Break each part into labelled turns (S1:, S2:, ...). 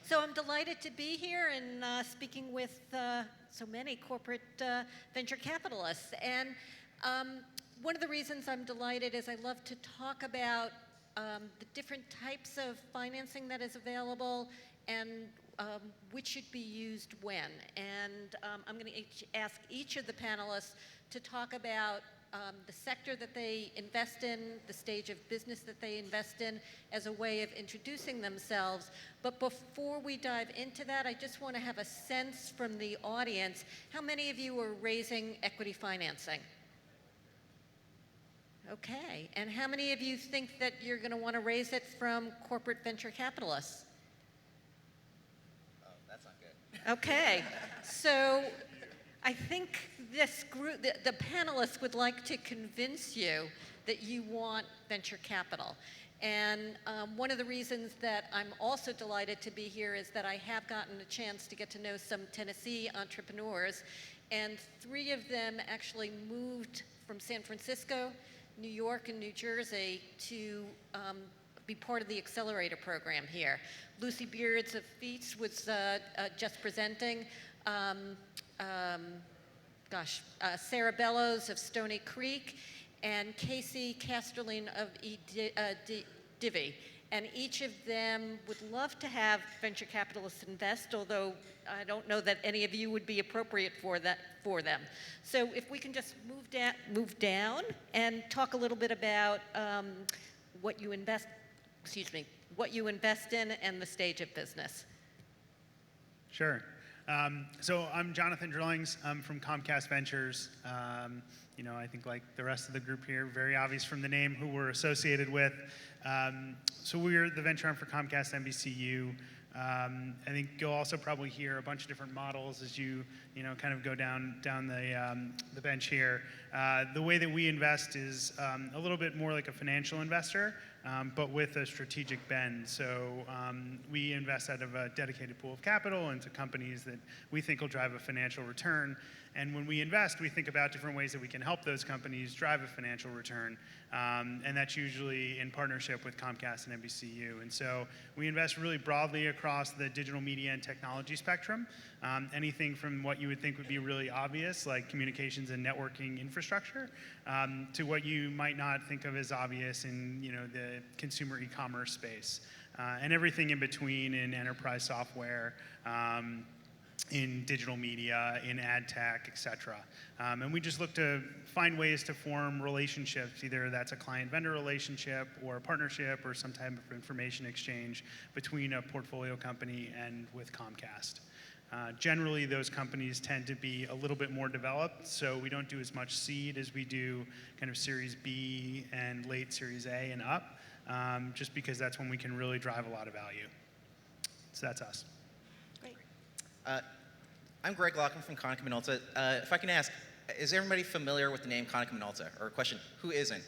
S1: So I'm delighted to be here and speaking with so many corporate venture capitalists. And one of the reasons I'm delighted is I love to talk about the different types of financing that is available and which should be used when. And I'm going to ask each of the panelists to talk about the sector that they invest in, the stage of business that they invest in as a way of introducing themselves. But before we dive into that, I just want to have a sense from the audience, how many of you are raising equity financing? Okay, and how many of you think that you're going to want to raise it from corporate venture capitalists?
S2: Oh, that's not good.
S1: Okay, so I think this group, the panelists would like to convince you that you want venture capital. And one of the reasons that I'm also delighted to be here is that I have gotten a chance to get to know some Tennessee entrepreneurs, and 3 of them actually moved from San Francisco, New York, and New Jersey to be part of the accelerator program here. Lucy Beards of Feats was just presenting. Sarah Bellows of Stony Creek, and Casey Casterling of Divi. And each of them would love to have venture capitalists invest, although I don't know that any of you would be appropriate for them. So if we can just move down and talk a little bit about what you invest in and the stage of business.
S3: Sure. So I'm Jonathan Drillings. I'm from Comcast Ventures. I think like the rest of the group here, very obvious from the name who we're associated with. So we're the venture arm for Comcast NBCU. I think you'll also probably hear a bunch of different models as you kind of go down the bench here. The way that we invest is a little bit more like a financial investor, but with a strategic bend. So we invest out of a dedicated pool of capital into companies that we think will drive a financial return. And when we invest, we think about different ways that we can help those companies drive a financial return. And that's usually in partnership with Comcast and NBCU. And so we invest really broadly across the digital media and technology spectrum. Anything from what you would think would be really obvious, like communications and networking infrastructure, to what you might not think of as obvious in the consumer e-commerce space, and everything in between in enterprise software, in digital media, in ad tech, et cetera. And we just look to find ways to form relationships, either that's a client-vendor relationship or a partnership or some type of information exchange between a portfolio company and with Comcast. Generally, those companies tend to be a little bit more developed, so we don't do as much seed as we do kind of Series B and late Series A and up, just because that's when we can really drive a lot of value. So that's us.
S1: Great.
S2: I'm Greg Loughlin from Konica Minolta. If I can ask, is everybody familiar with the name Konica Minolta? Or a question, who isn't?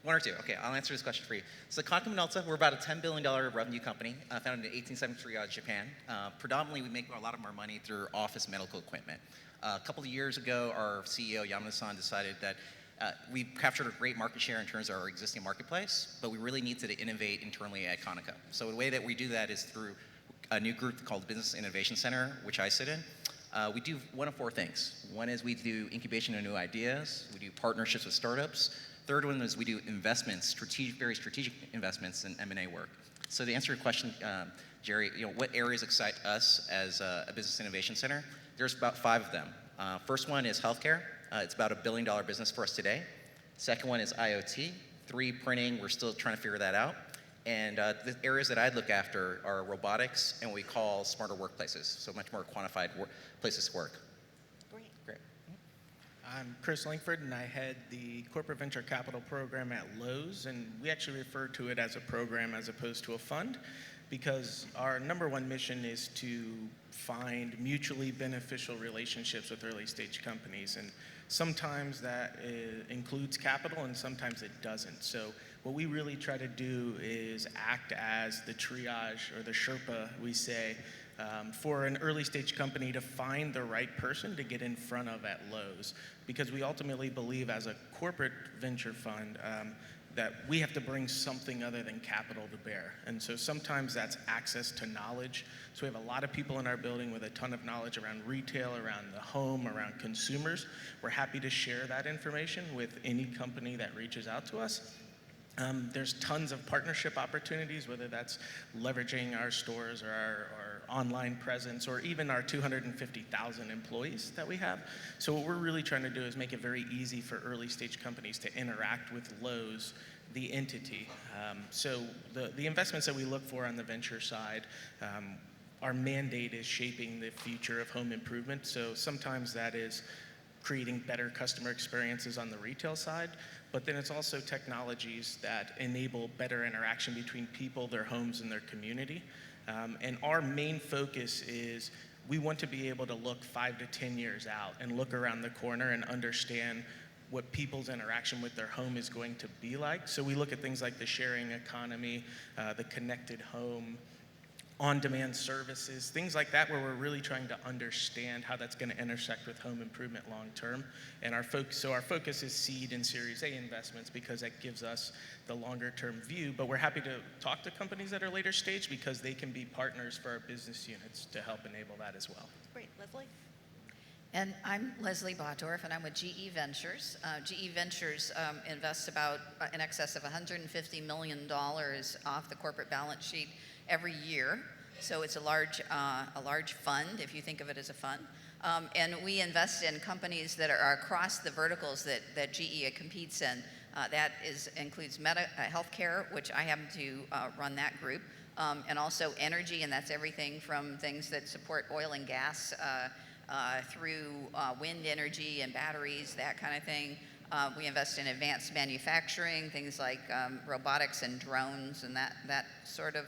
S2: 1 or 2. Okay, I'll answer this question for you. So Konica Minolta, we're about a $10 billion revenue company, founded in 1873 out of Japan. Predominantly, we make a lot of our money through office medical equipment. A couple of years ago, our CEO, Yamada-san, decided that we captured a great market share in terms of our existing marketplace, but we really need to innovate internally at Konica. So the way that we do that is through a new group called Business Innovation Center, which I sit in. We do 1 of 4 things. One is we do incubation of new ideas. We do partnerships with startups. Third one is we do investments, very strategic investments in M&A work. So to answer your question, Geri, what areas excite us as a business innovation center? There's about 5 of them. First one is healthcare. It's about $1 billion business for us today. Second one is IoT. 3, printing. We're still trying to figure that out. And the areas that I'd look after are robotics and what we call smarter workplaces, so much more quantified places to work. Great.
S4: I'm Chris Langford, and I head the Corporate Venture Capital Program at Lowe's, and we actually refer to it as a program as opposed to a fund, because our #1 mission is to find mutually beneficial relationships with early stage companies, and sometimes that includes capital and sometimes it doesn't. So what we really try to do is act as the triage or the Sherpa, we say, for an early stage company to find the right person to get in front of at Lowe's. Because we ultimately believe as a corporate venture fund, that we have to bring something other than capital to bear. And so sometimes that's access to knowledge. So we have a lot of people in our building with a ton of knowledge around retail, around the home, around consumers. We're happy to share that information with any company that reaches out to us. There's tons of partnership opportunities, whether that's leveraging our stores or our online presence, or even our 250,000 employees that we have. So what we're really trying to do is make it very easy for early stage companies to interact with Lowe's, the entity. So the investments that we look for on the venture side, our mandate is shaping the future of home improvement. So sometimes that is creating better customer experiences on the retail side, but then it's also technologies that enable better interaction between people, their homes, and their community. And our main focus is we want to be able to look 5 to 10 years out and look around the corner and understand what people's interaction with their home is going to be like. So we look at things like the sharing economy, the connected home, on-demand services, things like that, where we're really trying to understand how that's going to intersect with home improvement long-term. And our focus is seed and Series A investments, because that gives us the longer-term view. But we're happy to talk to companies that are later stage, because they can be partners for our business units to help enable that as well.
S1: Great. Leslie?
S5: And I'm Leslie Bottorff, and I'm with GE Ventures. GE Ventures invests about in excess of $150 million off the corporate balance sheet every year. So it's a large fund, if you think of it as a fund. And we invest in companies that are across the verticals that GE competes in. That includes healthcare, which I happen to run that group, and also energy, and that's everything from things that support oil and gas through wind energy and batteries, that kind of thing. We invest in advanced manufacturing, things like robotics and drones and that sort of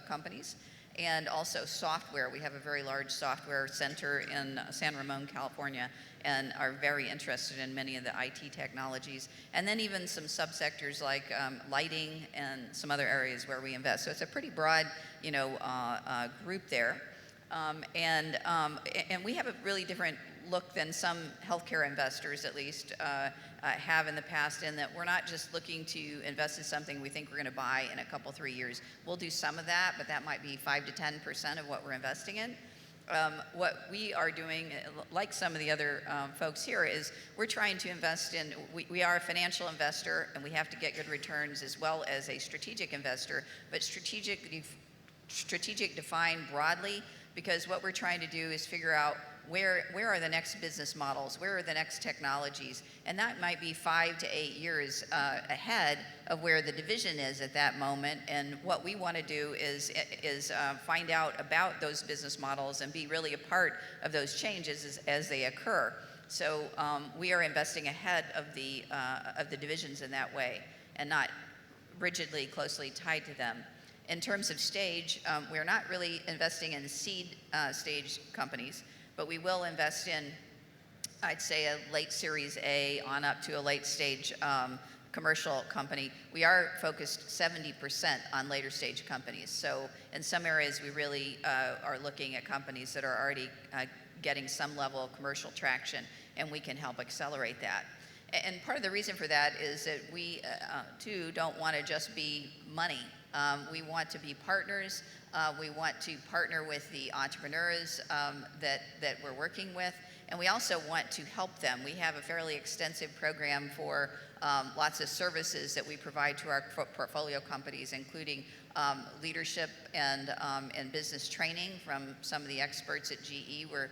S5: companies. And also software. We have a very large software center in San Ramon, California, and are very interested in many of the IT technologies. And then even some subsectors like lighting and some other areas where we invest. So it's a pretty broad, group there. And we have a really different look than some healthcare investors, at least, have in the past, in that we're not just looking to invest in something we think we're going to buy in a couple, 3 years. We'll do some of that, but that might be 5 to 10% of what we're investing in. What we are doing, like some of the other folks here, is we're trying to invest in, we are a financial investor, and we have to get good returns, as well as a strategic investor, but strategic defined broadly, because what we're trying to do is figure out where are the next business models, where are the next technologies, and that might be 5 to 8 years ahead of where the division is at that moment. And what we want to do is find out about those business models and be really a part of those changes as they occur. So we are investing ahead of the divisions in that way, and not rigidly closely tied to them. In terms of stage, we're not really investing in seed stage companies, but we will invest in, I'd say, a late Series A on up to a late stage commercial company. We are focused 70% on later stage companies. So in some areas, we really are looking at companies that are already getting some level of commercial traction, and we can help accelerate that. And part of the reason for that is that we, too, don't want to just be money. We want to be partners. We want to partner with the entrepreneurs that we're working with, and we also want to help them. We have a fairly extensive program for lots of services that we provide to our portfolio companies, including leadership and business training from some of the experts at GE. We're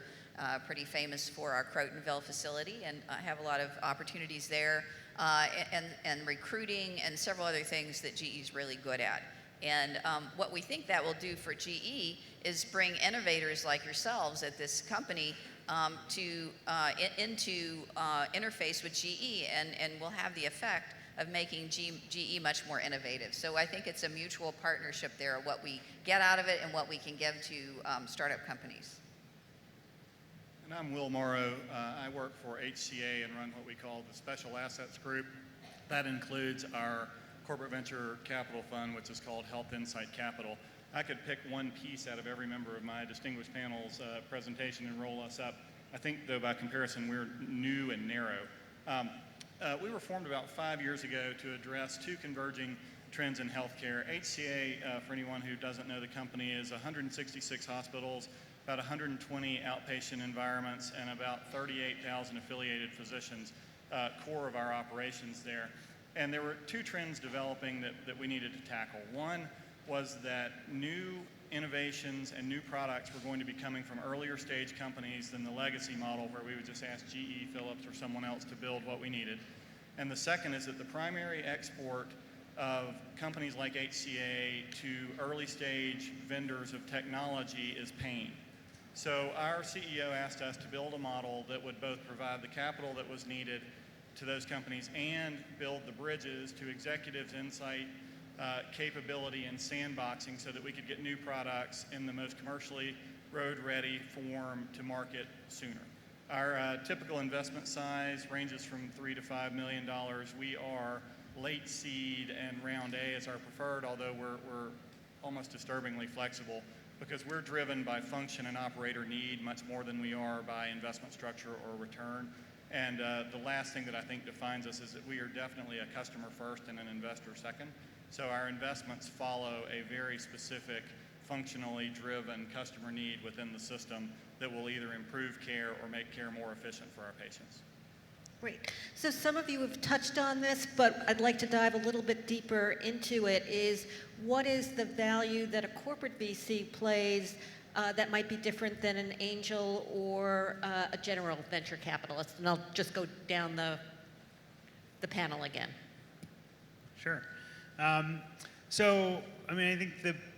S5: pretty famous for our Crotonville facility, and have a lot of opportunities there, and recruiting and several other things that GE is really good at. And what we think that will do for GE is bring innovators like yourselves at this company into interface with GE, and will have the effect of making GE much more innovative. So I think it's a mutual partnership there, of what we get out of it and what we can give to startup companies.
S6: And I'm Will Morrow. I work for HCA and run what we call the Special Assets Group. That includes our corporate venture capital fund, which is called Health Insight Capital. I could pick one piece out of every member of my distinguished panel's presentation and roll us up. I think, though, by comparison, we're new and narrow. We were formed about 5 years ago to address two converging trends in healthcare. HCA, for anyone who doesn't know the company, is 166 hospitals, about 120 outpatient environments, and about 38,000 affiliated physicians, core of our operations there. And there were two trends developing that we needed to tackle. One was that new innovations and new products were going to be coming from earlier stage companies than the legacy model where we would just ask GE, Philips, or someone else to build what we needed. And the second is that the primary export of companies like HCA to early stage vendors of technology is pain. So our CEO asked us to build a model that would both provide the capital that was needed to those companies and build the bridges to executives' insight, capability, and sandboxing so that we could get new products in the most commercially road-ready form to market sooner. Our typical investment size ranges from $3 to $5 million. We are late seed, and round A is our preferred, although we're almost disturbingly flexible because we're driven by function and operator need much more than we are by investment structure or return. And the last thing that I think defines us is that we are definitely a customer first and an investor second. So our investments follow a very specific, functionally driven customer need within the system that will either improve care or make care more efficient for our patients.
S1: Great. So some of you have touched on this, but I'd like to dive a little bit deeper into it. Is what is the value that a corporate VC plays that might be different than an angel or a general venture capitalist? And I'll just go down the panel again.
S3: Sure. So, I mean, I think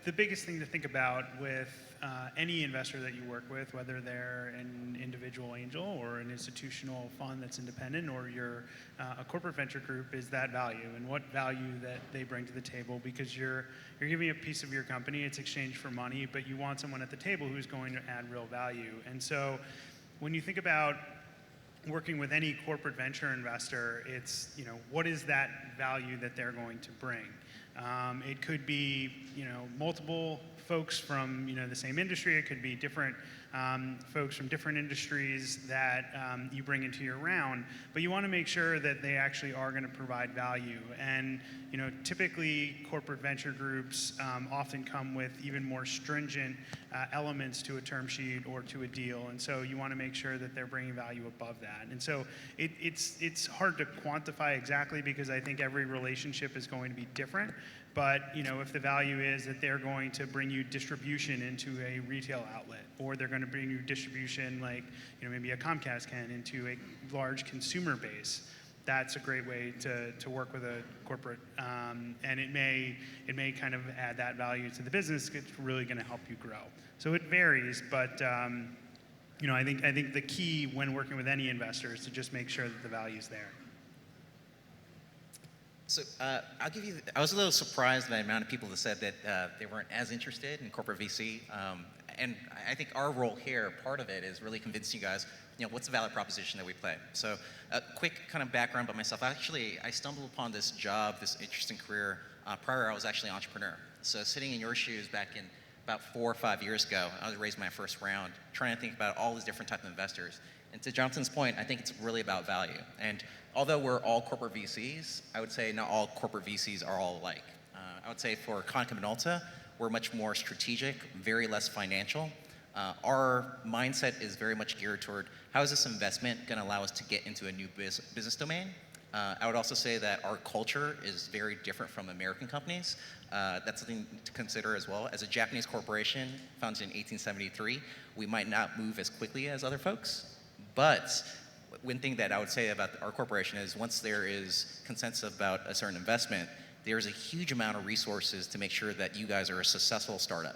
S3: the biggest thing to think about with any investor that you work with, whether they're an individual angel or an institutional fund that's independent, or you're a corporate venture group, is that value and what value that they bring to the table. Because you're giving a piece of your company, it's exchanged for money, but you want someone at the table who's going to add real value. And so, when you think about working with any corporate venture investor, it's, you know, what is that value that they're going to bring? It could be, you know, multiple folks from, you know, the same industry. It could be different folks from different industries that you bring into your round. But you want to make sure that they actually are going to provide value. And, you know, typically corporate venture groups often come with even more stringent elements to a term sheet or to a deal. And so you want to make sure that they're bringing value above that. And so it's hard to quantify exactly because I think every relationship is going to be different. But, you know, if the value is that they're going to bring you distribution into a retail outlet, or they're going to bring you distribution like, you know, maybe a Comcast can into a large consumer base, that's a great way to work with a corporate. And it may kind of add that value to the business. It's really going to help you grow. So it varies, but you know, I think the key when working with any investor is to just make sure that the value's there.
S2: So I was a little surprised by the amount of people that said that they weren't as interested in corporate VC. And I think our role here, part of it is really convincing you guys, you know, what's the value proposition that we play. So a quick kind of background about myself. Actually, I stumbled upon this job, this interesting career. Prior, I was actually an entrepreneur. So sitting in your shoes back in about 4 or 5 years ago, I was raising my first round, trying to think about all these different types of investors. And to Jonathan's point, I think it's really about value. And although we're all corporate VCs, I would say not all corporate VCs are all alike. I would say for Konica Minolta, we're much more strategic, very less financial. Our mindset is very much geared toward how is this investment going to allow us to get into a new business domain. I would also say that our culture is very different from American companies. That's something to consider as well. As a Japanese corporation founded in 1873, we might not move as quickly as other folks, but one thing that I would say about our corporation is once there is consensus about a certain investment, there's a huge amount of resources to make sure that you guys are a successful startup,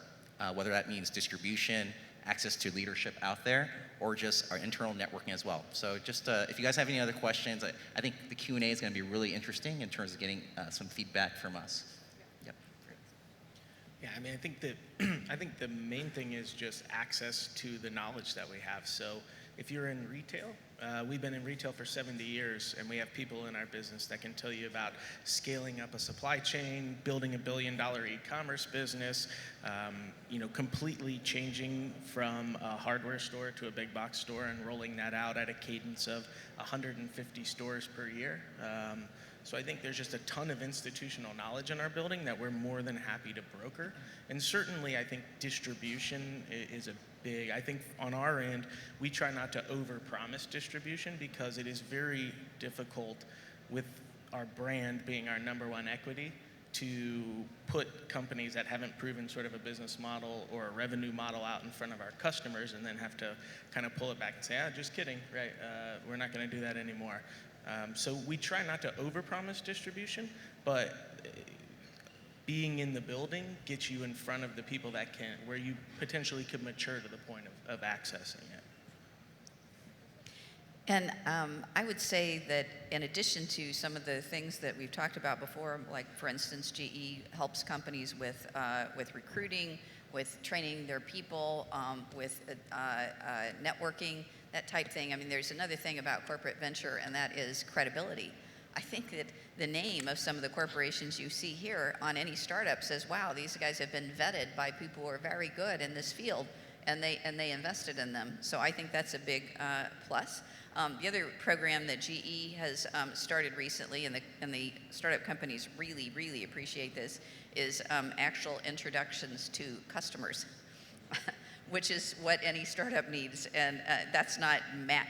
S2: whether that means distribution, access to leadership out there, or just our internal networking as well. So just if you guys have any other questions, I think the Q&A is going to be really interesting in terms of getting some feedback from us. Yep.
S4: Yeah, I mean, I think the main thing is just access to the knowledge that we have. So if you're in retail, We've been in retail for 70 years, and we have people in our business that can tell you about scaling up a supply chain, building $1 billion e-commerce business, completely changing from a hardware store to a big box store and rolling that out at a cadence of 150 stores per year. So I think there's just a ton of institutional knowledge in our building that we're more than happy to broker. And certainly I think distribution is a big, I think on our end, we try not to overpromise distribution because it is very difficult with our brand being our #1 equity to put companies that haven't proven sort of a business model or a revenue model out in front of our customers and then have to kind of pull it back and say, just kidding, right? We're not going to do that anymore. So we try not to overpromise distribution, but being in the building gets you in front of the people that can, where you potentially could mature to the point of accessing it.
S5: And I would say that in addition to some of the things that we've talked about before, like for instance, GE helps companies with recruiting, with training their people, with networking, that type thing. I mean, there's another thing about corporate venture, and that is credibility. I think that the name of some of the corporations you see here on any startup says, wow, these guys have been vetted by people who are very good in this field, and they invested in them. So I think that's a big plus. The other program that GE has started recently, and the startup companies really, really appreciate this, is actual introductions to customers, which is what any startup needs. And that's not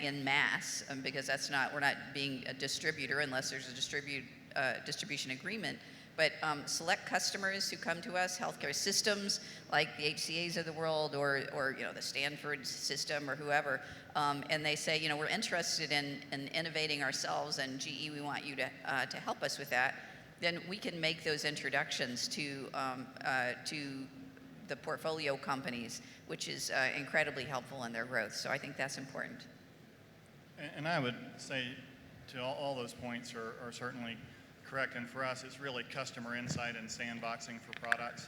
S5: in mass, because we're not being a distributor unless there's a distribution agreement. But select customers who come to us, healthcare systems like the HCAs of the world, or the Stanford system or whoever, and they say, we're interested in innovating ourselves, and GE, we want you to help us with that. Then we can make those introductions to the portfolio companies, which is incredibly helpful in their growth. So I think that's important.
S6: And I would say to all those points are certainly correct. And for us, it's really customer insight and sandboxing for products.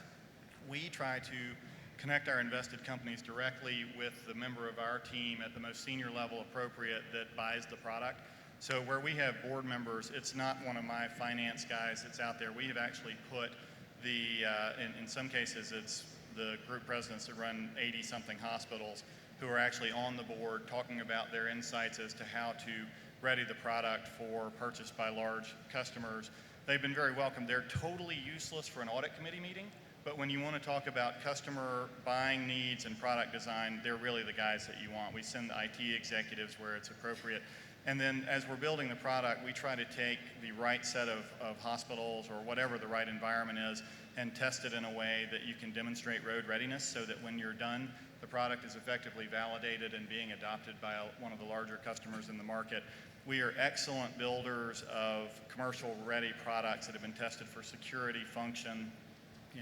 S6: We try to connect our invested companies directly with the member of our team at the most senior level appropriate that buys the product. So where we have board members, it's not one of my finance guys that's out there. We have actually put in some cases, it's the group presidents that run 80-something hospitals who are actually on the board talking about their insights as to how to ready the product for purchase by large customers. They've been very welcome. They're totally useless for an audit committee meeting, but when you want to talk about customer buying needs and product design, they're really the guys that you want. We send the IT executives where it's appropriate. And then as we're building the product, we try to take the right set of hospitals or whatever the right environment is and test it in a way that you can demonstrate road readiness so that when you're done, the product is effectively validated and being adopted by one of the larger customers in the market. We are excellent builders of commercial ready products that have been tested for security, function,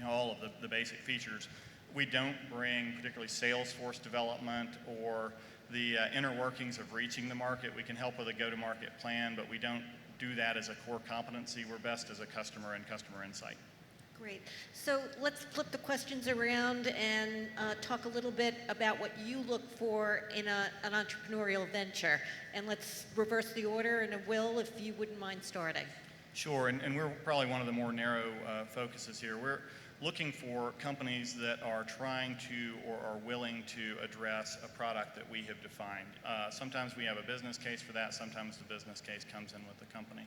S6: all of the basic features. We don't bring particularly sales force development or the inner workings of reaching the market. We can help with a go-to-market plan, but we don't do that as a core competency. We're best as a customer and customer insight.
S1: Great. So let's flip the questions around and talk a little bit about what you look for in an entrepreneurial venture. And let's reverse the order. And Will, if you wouldn't mind starting.
S6: Sure, and we're probably one of the more narrow focuses here. We're looking for companies that are trying to or are willing to address a product that we have defined. Sometimes we have a business case for that. Sometimes the business case comes in with the company.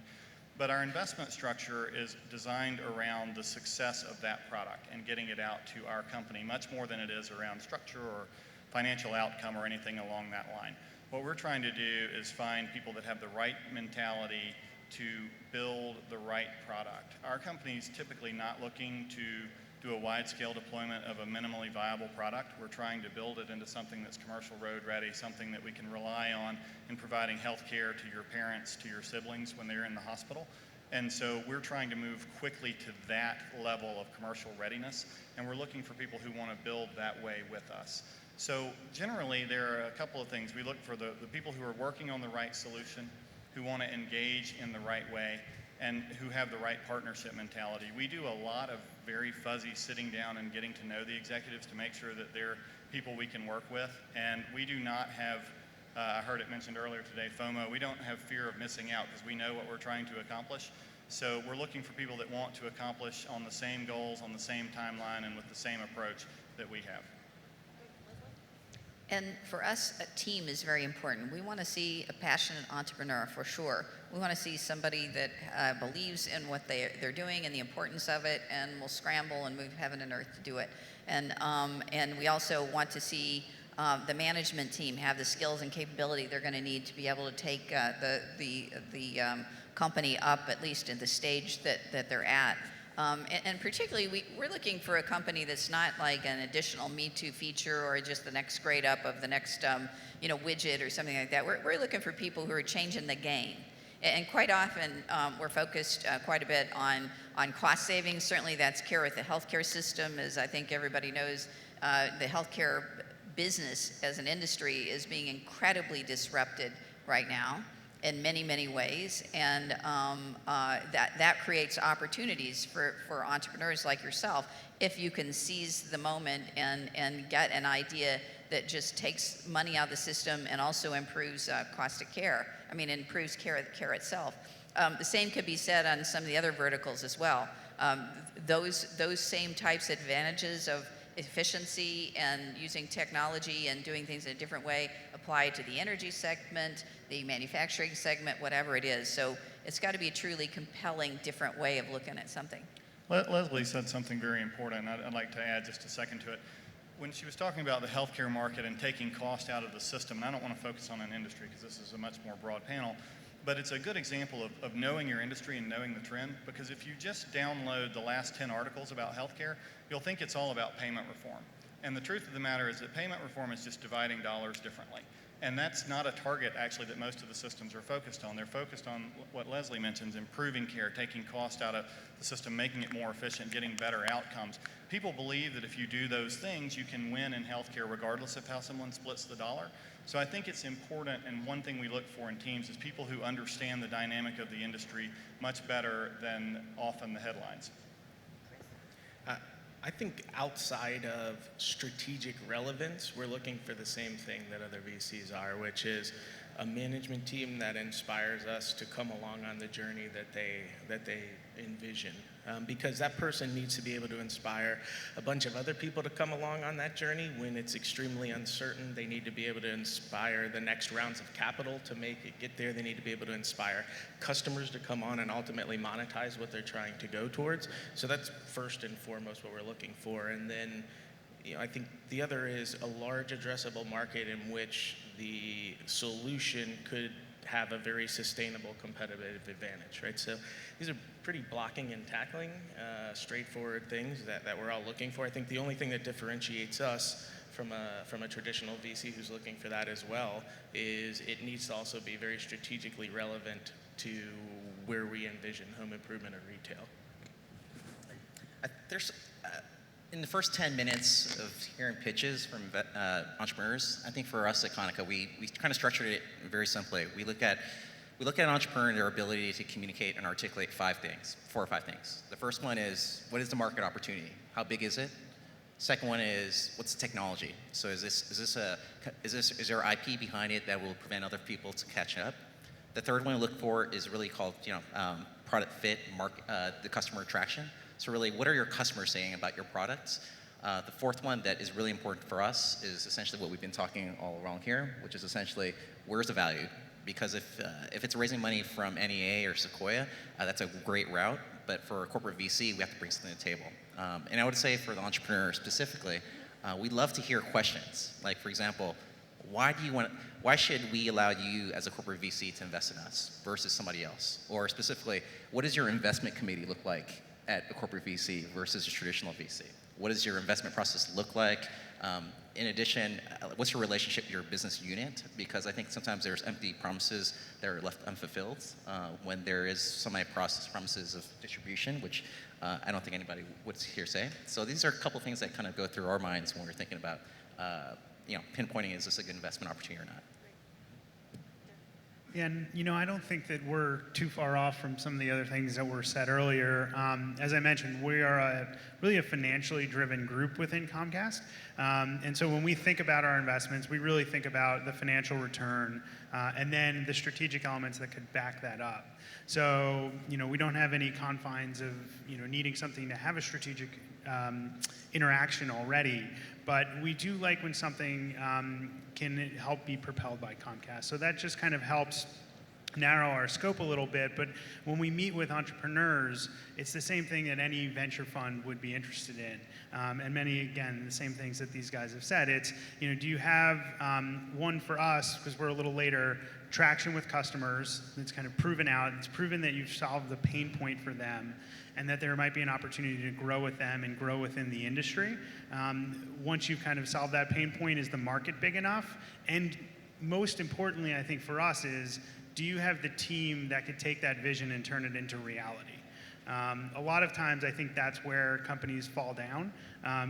S6: But our investment structure is designed around the success of that product and getting it out to our company much more than it is around structure or financial outcome or anything along that line. What we're trying to do is find people that have the right mentality to build the right product. Our company's typically not looking to do a wide-scale deployment of a minimally viable product. We're trying to build it into something that's commercial road ready, something that we can rely on in providing health care to your parents, to your siblings when they're in the hospital. And so we're trying to move quickly to that level of commercial readiness, and we're looking for people who want to build that way with us. So generally, there are a couple of things. We look for the people who are working on the right solution, who want to engage in the right way, and who have the right partnership mentality. We do a lot of very fuzzy sitting down and getting to know the executives to make sure that they're people we can work with, and we do not have I heard it mentioned earlier today, FOMO. We don't have fear of missing out because we know what we're trying to accomplish. So we're looking for people that want to accomplish on the same goals, on the same timeline, and with the same approach that we have.
S5: And for us, a team is very important. We want to see a passionate entrepreneur for sure. We want to see somebody that believes in what they're doing and the importance of it, and will scramble and move heaven and earth to do it. And we also want to see the management team have the skills and capability they're going to need to be able to take the company up, at least at the stage that they're at. And particularly, we're looking for a company that's not like an additional Me Too feature or just the next grade up of the next widget or something like that. We're looking for people who are changing the game. And quite often, we're focused quite a bit on cost savings. Certainly, that's care with the healthcare system. As I think everybody knows, the healthcare business as an industry is being incredibly disrupted right now in many, many ways, and that creates opportunities for entrepreneurs like yourself if you can seize the moment and get an idea that just takes money out of the system and also improves cost of care. I mean, improves care itself. The same could be said on some of the other verticals as well. Those same types of advantages of efficiency and using technology and doing things in a different way apply to the energy segment, the manufacturing segment, whatever it is. So it's got to be a truly compelling, different way of looking at something.
S6: Leslie said something very important. I'd like to add just a second to it. When she was talking about the healthcare market and taking cost out of the system, and I don't want to focus on an industry because this is a much more broad panel, but it's a good example of knowing your industry and knowing the trend, because if you just download the last 10 articles about healthcare, you'll think it's all about payment reform. And the truth of the matter is that payment reform is just dividing dollars differently. And that's not a target, actually, that most of the systems are focused on. They're focused on what Leslie mentions, improving care, taking cost out of the system, making it more efficient, getting better outcomes. People believe that if you do those things, you can win in healthcare regardless of how someone splits the dollar. So I think it's important, and one thing we look for in teams is people who understand the dynamic of the industry much better than often the headlines.
S4: I think outside of strategic relevance, we're looking for the same thing that other VCs are, which is a management team that inspires us to come along on the journey that they envision. Because that person needs to be able to inspire a bunch of other people to come along on that journey when it's extremely uncertain. They need to be able to inspire the next rounds of capital to make it get there. They need to be able to inspire customers to come on and ultimately monetize what they're trying to go towards. So that's first and foremost what we're looking for. And then, I think the other is a large addressable market in which the solution could have a very sustainable competitive advantage, right? So these are pretty blocking and tackling, straightforward things that we're all looking for. I think the only thing that differentiates us from a traditional VC who's looking for that as well is it needs to also be very strategically relevant to where we envision home improvement or retail.
S2: There's in the first 10 minutes of hearing pitches from entrepreneurs, I think for us at Konica, we kind of structured it very simply. We look at an entrepreneur and their ability to communicate and articulate 4 or 5 things. The first one is, what is the market opportunity? How big is it? Second one is, what's the technology? So is there IP behind it that will prevent other people to catch up? The third one we look for is really called, product fit, the customer attraction. So really, what are your customers saying about your products? The fourth one that is really important for us is essentially what we've been talking all along here, which is essentially, where's the value? Because if it's raising money from NEA or Sequoia, that's a great route. But for a corporate VC, we have to bring something to the table. And I would say for the entrepreneur specifically, we love to hear questions. Like, for example, why should we allow you as a corporate VC to invest in us versus somebody else? Or specifically, what does your investment committee look like at a corporate VC versus a traditional VC? What does your investment process look like? In addition, what's your relationship to your business unit? Because I think sometimes there's empty promises that are left unfulfilled when there is semi-processed promises of distribution, which I don't think anybody would here say. So these are a couple things that kind of go through our minds when we're thinking about, pinpointing is this a good investment opportunity or not.
S3: And I don't think that we're too far off from some of the other things that were said earlier. As I mentioned, we are really a financially driven group within Comcast. And so when we think about our investments, we really think about the financial return and then the strategic elements that could back that up. So, we don't have any confines of, needing something to have a strategic interaction already, but we do like when something can help be propelled by Comcast. So that just kind of helps narrow our scope a little bit. But when we meet with entrepreneurs, it's the same thing that any venture fund would be interested in. And many, again, the same things that these guys have said. It's, do you have one for us, because we're a little later, traction with customers that's kind of proven out. It's proven that you've solved the pain point for them and that there might be an opportunity to grow with them and grow within the industry. Once you've kind of solved that pain point, is the market big enough? And most importantly, I think for us is, do you have the team that could take that vision and turn it into reality? A lot of times I think that's where companies fall down,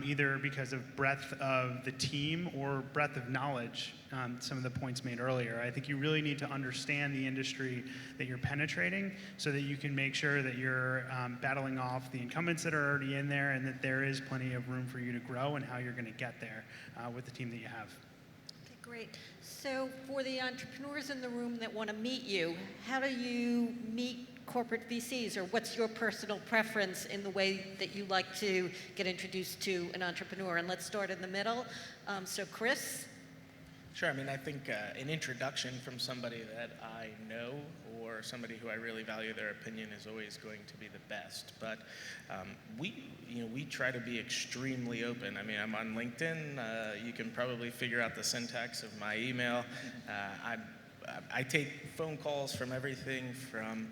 S3: either because of breadth of the team or breadth of knowledge, some of the points made earlier. I think you really need to understand the industry that you're penetrating so that you can make sure that you're battling off the incumbents that are already in there and that there is plenty of room for you to grow and how you're going to get there with the team that you have.
S1: Okay, great. So for the entrepreneurs in the room that want to meet you, how do you meet corporate VCs, or what's your personal preference in the way that you like to get introduced to an entrepreneur? And let's start in the middle. So Chris?
S4: Sure. I mean, I think an introduction from somebody that I know or somebody who I really value their opinion is always going to be the best. But we try to be extremely open. I mean, I'm on LinkedIn. You can probably figure out the syntax of my email. I take phone calls from everything from,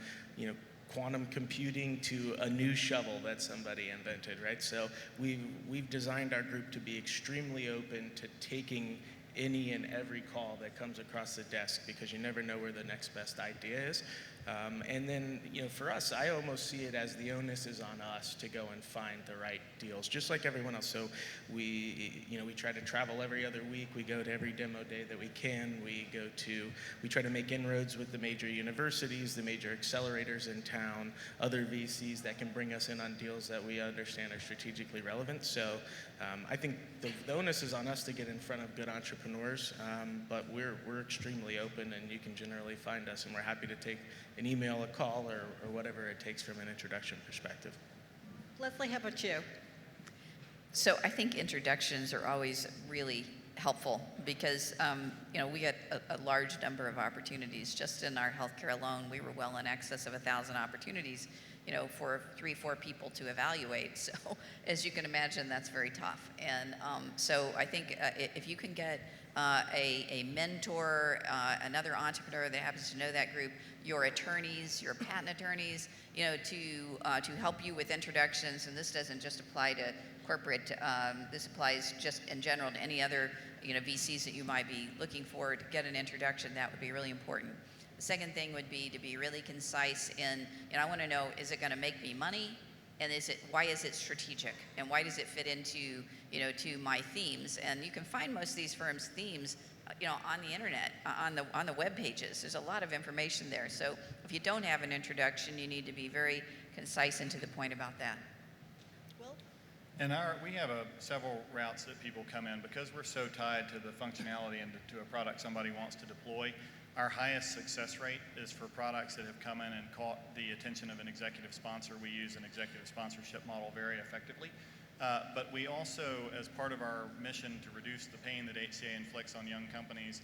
S4: quantum computing to a new shovel that somebody invented, right? So we've designed our group to be extremely open to taking any and every call that comes across the desk, because you never know where the next best idea is. And then, for us, I almost see it as the onus is on us to go and find the right deals, just like everyone else. So we try to travel every other week. We go to every demo day that we can. We try to make inroads with the major universities, the major accelerators in town, other VCs that can bring us in on deals that we understand are strategically relevant. So I think the onus is on us to get in front of good entrepreneurs, but we're extremely open, and you can generally find us, and we're happy to take an email, a call, or whatever it takes from an introduction perspective.
S1: Leslie, how about you?
S5: So I think introductions are always really helpful because, we get a large number of opportunities. Just in our healthcare alone, we were well in excess of 1,000 opportunities, for 3-4 people to evaluate. So as you can imagine, that's very tough. And so I think if you can get a mentor, another entrepreneur that happens to know that group, your attorneys, your patent attorneys, to help you with introductions. And this doesn't just apply to corporate. This applies just in general to any other VCs that you might be looking for to get an introduction. That would be really important. The second thing would be to be really concise in, I want to know, is it going to make me money? And why is it strategic? And why does it fit into, to my themes? And you can find most of these firms' themes, on the internet, on the web pages. There's a lot of information there. So if you don't have an introduction, you need to be very concise and to the point about that.
S1: Will?
S6: And we have several routes that people come in because we're so tied to the functionality and to a product somebody wants to deploy. Our highest success rate is for products that have come in and caught the attention of an executive sponsor. We use an executive sponsorship model very effectively. But we also, as part of our mission to reduce the pain that HCA inflicts on young companies,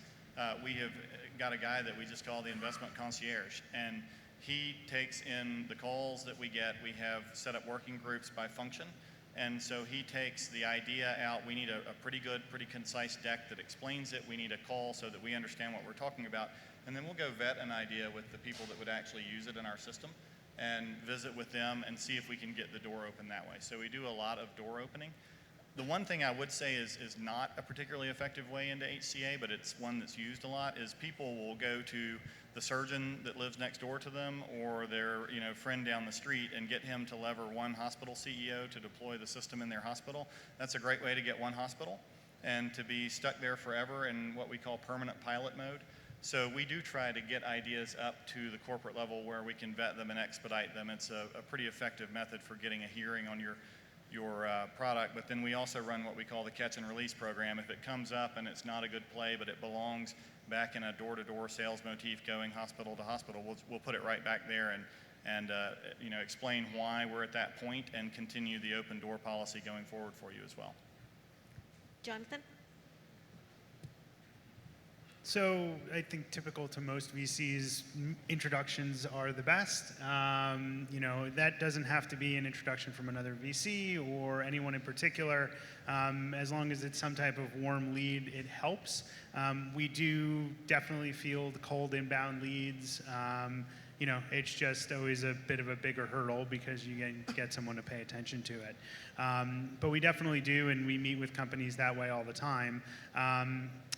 S6: we have got a guy that we just call the investment concierge. And he takes in the calls that we get. We have set up working groups by function. And so he takes the idea out. We need a pretty good, pretty concise deck that explains it. We need a call so that we understand what we're talking about. And then we'll go vet an idea with the people that would actually use it in our system and visit with them and see if we can get the door open that way. So we do a lot of door opening. The one thing I would say is not a particularly effective way into HCA, but it's one that's used a lot, is people will go to the surgeon that lives next door to them or their friend down the street and get him to lever one hospital CEO to deploy the system in their hospital. That's a great way to get one hospital and to be stuck there forever in what we call permanent pilot mode. So we do try to get ideas up to the corporate level where we can vet them and expedite them. It's a pretty effective method for getting a hearing on your product. But then we also run what we call the catch and release program. If it comes up and it's not a good play, but it belongs back in a door-to-door sales motif going hospital to hospital, we'll put it right back there and explain why we're at that point and continue the open door policy going forward for you as well.
S1: Jonathan?
S3: So I think typical to most VCs, introductions are the best. That doesn't have to be an introduction from another VC or anyone in particular. As long as it's some type of warm lead, it helps. We do definitely field cold inbound leads. It's just always a bit of a bigger hurdle because you get someone to pay attention to it. But we definitely do, and we meet with companies that way all the time.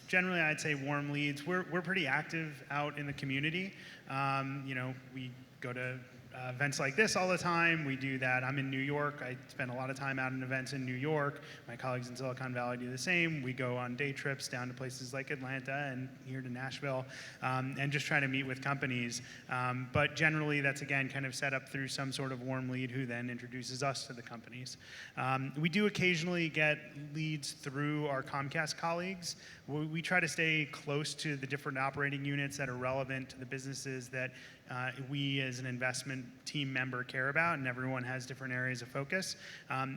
S3: Generally, I'd say warm leads. We're pretty active out in the community. We go to events like this all the time. We do that. I'm in New York. I spend a lot of time out in events in New York. My colleagues in Silicon Valley do the same. We go on day trips down to places like Atlanta and here to Nashville and just try to meet with companies. But generally, that's, again, kind of set up through some sort of warm lead who then introduces us to the companies. We do occasionally get leads through our Comcast colleagues. We try to stay close to the different operating units that are relevant to the businesses that we as an investment team member care about, and everyone has different areas of focus.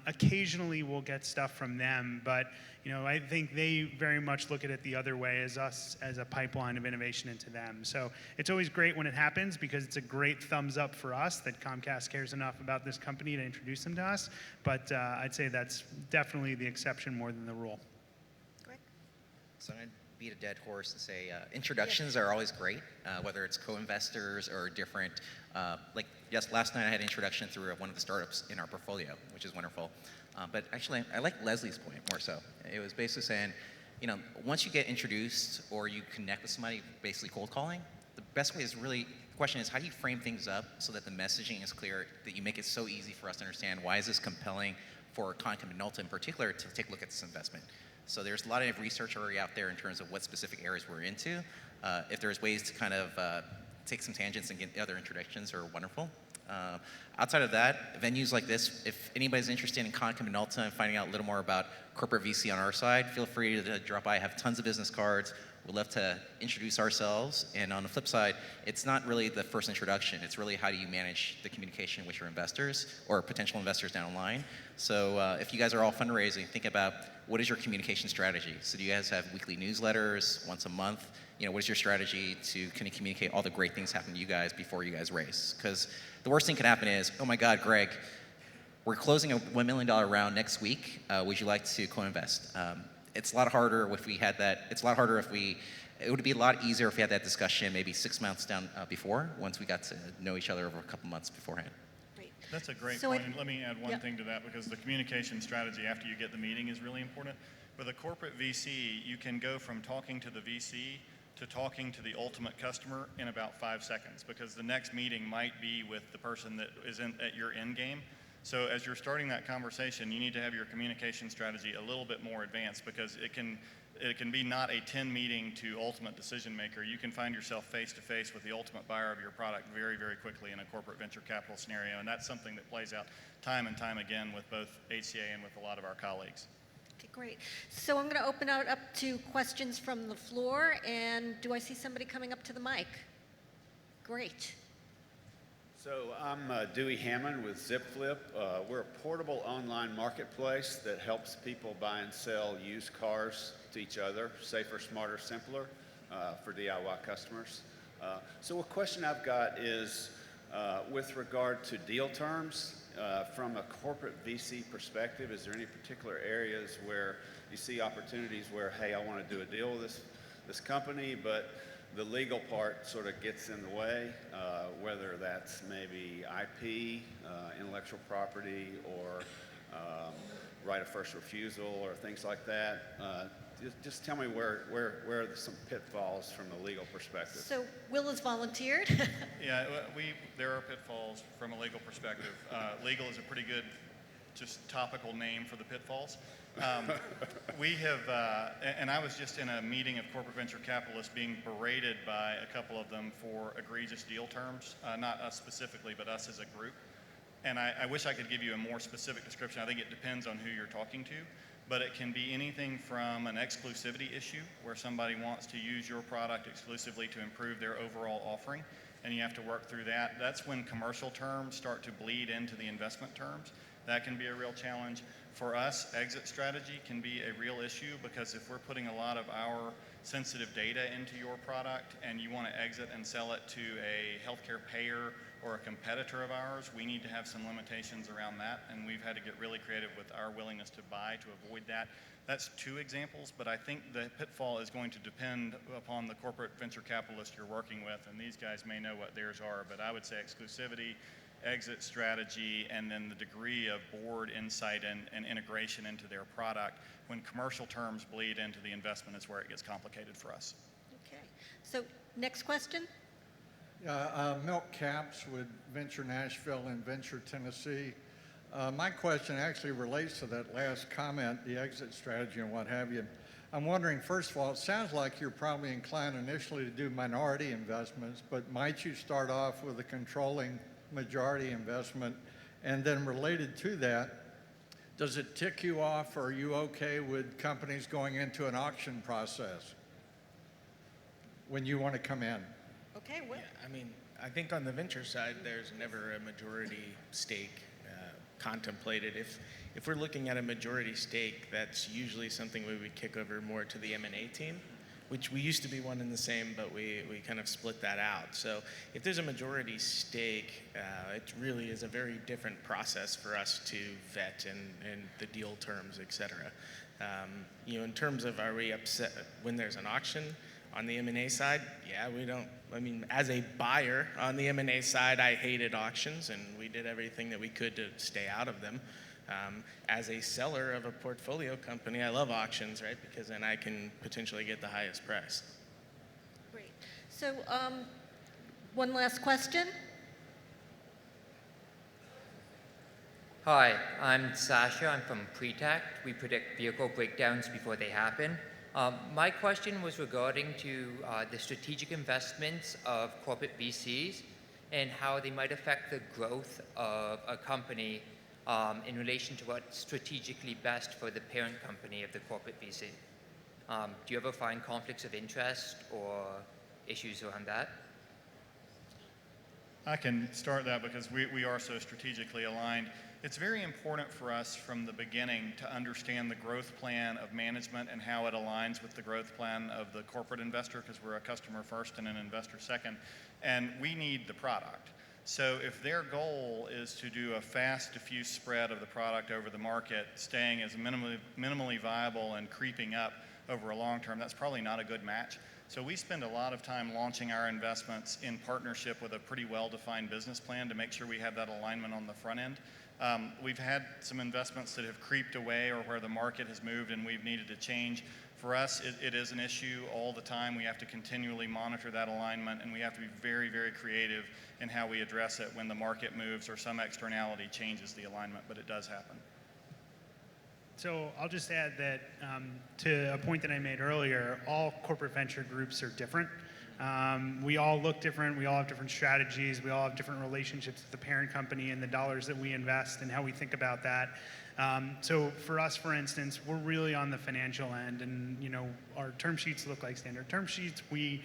S3: Occasionally we'll get stuff from them, but I think they very much look at it the other way as us as a pipeline of innovation into them. So it's always great when it happens because it's a great thumbs up for us that Comcast cares enough about this company to introduce them to us, but I'd say that's definitely the exception more than the rule.
S1: Greg?
S2: So I'm going to beat a dead horse and say introductions are always great, whether it's co-investors or different. Last night I had an introduction through one of the startups in our portfolio, which is wonderful. But actually, I like Leslie's point more so. It was basically saying, once you get introduced or you connect with somebody, basically cold calling, the best way is really, the question is, how do you frame things up so that the messaging is clear, that you make it so easy for us to understand why is this compelling for Konica Minolta in particular to take a look at this investment. So there's a lot of research already out there in terms of what specific areas we're into. If there's ways to kind of take some tangents and get other introductions are wonderful. Outside of that, venues like this, if anybody's interested in Konica Minolta and finding out a little more about corporate VC on our side, feel free to drop by. I have tons of business cards. We'd love to introduce ourselves. And on the flip side, it's not really the first introduction. It's really how do you manage the communication with your investors or potential investors down the line. So if you guys are all fundraising, think about what is your communication strategy. So do you guys have weekly newsletters, once a month? What is your strategy to kind of communicate all the great things happen to you guys before you guys raise? Because the worst thing can happen is, oh my God, Greg, we're closing a $1 million round next week. Would you like to co-invest? It's a lot harder if we had that. It would be a lot easier if we had that discussion maybe 6 months down before, once we got to know each other over a couple months beforehand.
S1: Great.
S6: That's a great point. And let me add one thing to that, because the communication strategy after you get the meeting is really important. With a corporate VC, you can go from talking to the VC to talking to the ultimate customer in about 5 seconds, because the next meeting might be with the person that is at your end game. So as you're starting that conversation, you need to have your communication strategy a little bit more advanced, because it can be not a 10 meeting to ultimate decision maker. You can find yourself face to face with the ultimate buyer of your product very, very quickly in a corporate venture capital scenario, and that's something that plays out time and time again with both HCA and with a lot of our colleagues.
S1: Okay, great. So I'm going to open it up to questions from the floor, and do I see somebody coming up to the mic? Great.
S7: So I'm Dewey Hammond with ZipFlip. We're a portable online marketplace that helps people buy and sell used cars to each other, safer, smarter, simpler, for DIY customers. So a question I've got is with regard to deal terms, from a corporate VC perspective, is there any particular areas where you see opportunities where, hey, I want to do a deal with this company, but the legal part sort of gets in the way, whether that's maybe IP, intellectual property, or right of first refusal, or things like that. Just tell me where are some pitfalls from the legal perspective.
S1: So Will has volunteered.
S6: Yeah, there are pitfalls from a legal perspective. Legal is a pretty good just topical name for the pitfalls. We have, and I was just in a meeting of corporate venture capitalists being berated by a couple of them for egregious deal terms, not us specifically, but us as a group. And I wish I could give you a more specific description. I think it depends on who you're talking to, but it can be anything from an exclusivity issue where somebody wants to use your product exclusively to improve their overall offering, and you have to work through that. That's when commercial terms start to bleed into the investment terms. That can be a real challenge. For us, exit strategy can be a real issue because if we're putting a lot of our sensitive data into your product and you want to exit and sell it to a healthcare payer or a competitor of ours, we need to have some limitations around that, and we've had to get really creative with our willingness to buy to avoid that. That's 2 examples, but I think the pitfall is going to depend upon the corporate venture capitalist you're working with, and these guys may know what theirs are, but I would say exclusivity, exit strategy, and then the degree of board insight and integration into their product. When commercial terms bleed into the investment is where it gets complicated for us.
S1: Okay. So next question.
S8: Milk Caps with Venture Nashville and Venture Tennessee. My question actually relates to that last comment, the exit strategy and what have you. I'm wondering, first of all, it sounds like you're probably inclined initially to do minority investments, but might you start off with a controlling majority investment? And then related to that, does it tick you off, or are you okay with companies going into an auction process when you want to come in?
S1: Okay, Will.
S4: Yeah, I mean, I think on the venture side, there's never a majority stake contemplated. If we're looking at a majority stake, that's usually something we would kick over more to the M&A team, which we used to be one and the same, but we kind of split that out. So if there's a majority stake, it really is a very different process for us to vet and the deal terms, et cetera. In terms of are we upset when there's an auction on the M&A side? Yeah, we don't. I mean, as a buyer on the M&A side, I hated auctions, and we did everything that we could to stay out of them. As a seller of a portfolio company, I love auctions, right? Because then I can potentially get the highest price.
S1: Great. So one last question.
S9: Hi, I'm Sasha. I'm from Pretact. We predict vehicle breakdowns before they happen. My question was regarding to the strategic investments of corporate VCs and how they might affect the growth of a company in relation to what's strategically best for the parent company of the corporate VC. Do you ever find conflicts of interest or issues around that?
S6: I can start that because we are so strategically aligned. It's very important for us from the beginning to understand the growth plan of management and how it aligns with the growth plan of the corporate investor, because we're a customer first and an investor second, and we need the product. So if their goal is to do a fast, diffuse spread of the product over the market, staying as minimally viable and creeping up over a long term, that's probably not a good match. So we spend a lot of time launching our investments in partnership with a pretty well-defined business plan to make sure we have that alignment on the front end. We've had some investments that have creeped away or where the market has moved and we've needed to change. For us, it is an issue all the time. We have to continually monitor that alignment, and we have to be very, very creative in how we address it when the market moves or some externality changes the alignment, but it does happen.
S3: So I'll just add that to a point that I made earlier, all corporate venture groups are different. We all look different. We all have different strategies. We all have different relationships with the parent company and the dollars that we invest and how we think about that. So for us, for instance, we're really on the financial end, and our term sheets look like standard term sheets. We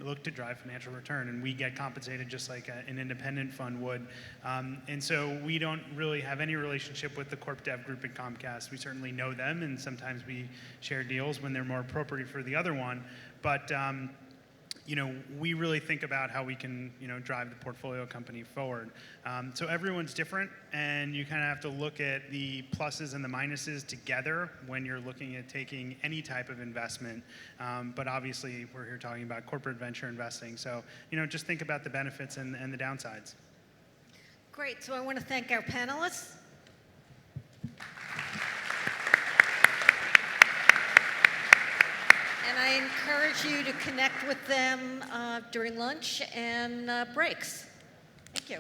S3: look to drive financial return, and we get compensated just like an independent fund would. And so we don't really have any relationship with the corp dev group at Comcast. We certainly know them, and sometimes we share deals when they're more appropriate for the other one. But we really think about how we can, drive the portfolio company forward. So everyone's different, and you kind of have to look at the pluses and the minuses together when you're looking at taking any type of investment. But obviously, we're here talking about corporate venture investing. So, just think about the benefits and the downsides.
S1: Great. So I want to thank our panelists. And I encourage you to connect with them during lunch and breaks. Thank you.